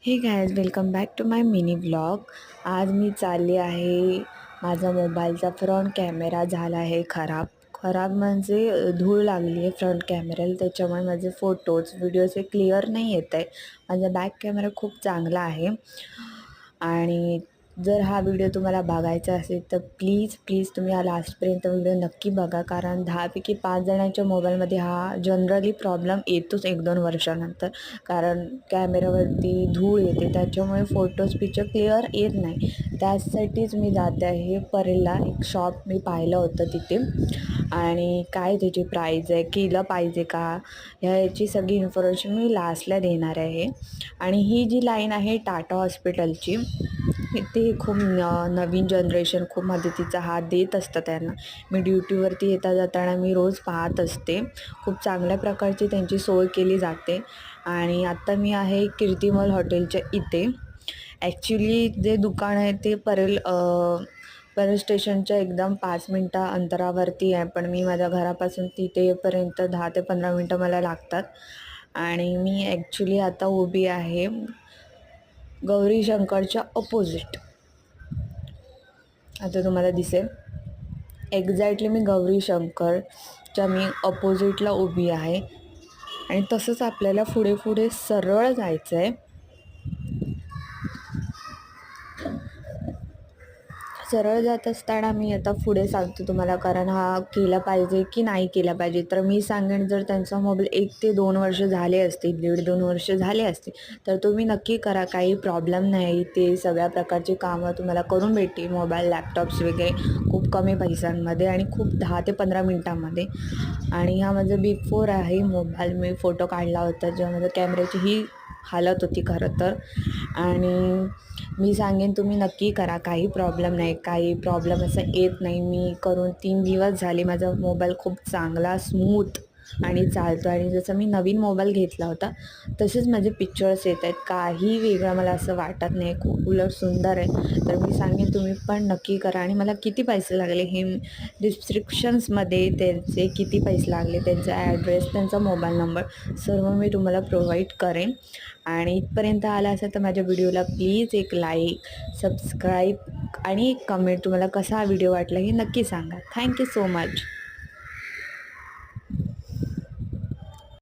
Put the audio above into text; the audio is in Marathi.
हे guys, welcome back to my mini vlog. आज मी चालली आहे. माझा मोबाईलचा फ्रंट कॅमेरा झाला आहे खराब म्हणजे धूळ लागली आहे फ्रंट कॅमेऱ्याला. त्याच्यामुळे माझे फोटोज व्हिडिओज हे क्लिअर नाही येत आहे. माझा बॅक कॅमेरा खूप चांगला आहे. आणि जर हा व्हिडिओ तुम्हाला बघायचा असेल तर प्लीज तुम्ही हा लास्टपर्यंत व्हिडिओ नक्की बघा, कारण 10पैकी 5 जणांच्या मोबाईलमध्ये हा जनरली प्रॉब्लेम येतोच 1-2 वर्षानंतर. कारण कॅमेऱ्यावरती धूळ येते, त्याच्यामुळे फोटोज पिक्चर क्लिअर येत नाही. त्यासाठीच मी जाते आहे परेलला. एक शॉप मी पाहिलं होतं तिथे, आणि काय त्याची प्राईज आहे, केलं पाहिजे का, ह्याची सगळी इन्फॉर्मेशन मी लास्टला देणार आहे. आणि ही जी लाईन आहे टाटा हॉस्पिटलची, ते खूप नवीन जनरेशन खूप मदतीचा हात देत असतं त्यांना. मी ड्युटीवरती येता जाताना मी रोज पाहत असते. खूप चांगल्या प्रकारची त्यांची सोय केली जाते. आणि आत्ता मी आहे कीर्तिमल हॉटेलच्या इथे. ॲक्च्युली जे दुकान आहे ते परेल स्टेशनच्या एकदम 5 मिनटं अंतरावरती आहे, पण मी माझ्या घरापासून तिथे येईपर्यंत 10 ते 15 मिनटं मला लागतात. आणि मी ॲक्च्युली आता उभी आहे गौरी शंकरच्या अपोजिट. आता तुम्हाला दिसेल एक्झॅक्टली मी गौरी शंकरच्या अपोजिटला उभी आहे. आणि तसंच आपल्याला पुढे सरळ जायचं आहे. सरळ जात असताना मी आता पुढे सांगतो तुम्हाला, कारण हा केला पाहिजे की नाही केला पाहिजे. तर मी सांगेन, जर त्यांचा मोबाईल 1 ते 2 वर्ष झाले असतील, 1.5-2 वर्ष झाले असतील, तर तुम्ही नक्की करा. काही प्रॉब्लेम नाही. ते सगळ्या प्रकारची कामं तुम्हाला करून भेटतील. मोबाईल, लॅपटॉप्स वगैरे खूप कमी पैशांमध्ये आणि खूप 10 ते 15 मिनटामध्ये. आणि हा माझा बिफोर आहे मोबाईल. मी फोटो काढला होता जेव्हा माझ्या कॅमेऱ्याची ही हालत होती खरं तर. आणि मी सांगेन तुम्ही नक्की करा. काही प्रॉब्लेम नाही, काही प्रॉब्लेम असं येत नाही. मी करून 3 दिवस झाले. माझा मोबाईल खूप चांगला स्मूथ आणि चालतो. आणि जसं मी नवीन मोबाईल घेतला होता तसेच माझे पिक्चर्स येत आहेत. काही वेगळं मला असं वाटत नाही. खूप उलट सुंदर आहे. तर मी सांगेन तुम्ही पण नक्की करा. आणि मला किती पैसे लागले हे डिस्क्रिप्शन्समध्ये त्यांचे किती पैसे लागले, त्यांचा ॲड्रेस, त्यांचा मोबाईल नंबर सर्व मी तुम्हाला प्रोव्हाइड करेन. आणि इथपर्यंत आला असेल तर माझ्या व्हिडिओला प्लीज एक लाईक, सबस्क्राईब आणि एक कमेंट. तुम्हाला कसा हा व्हिडिओ वाटला हे नक्की सांगा. Thank you so much.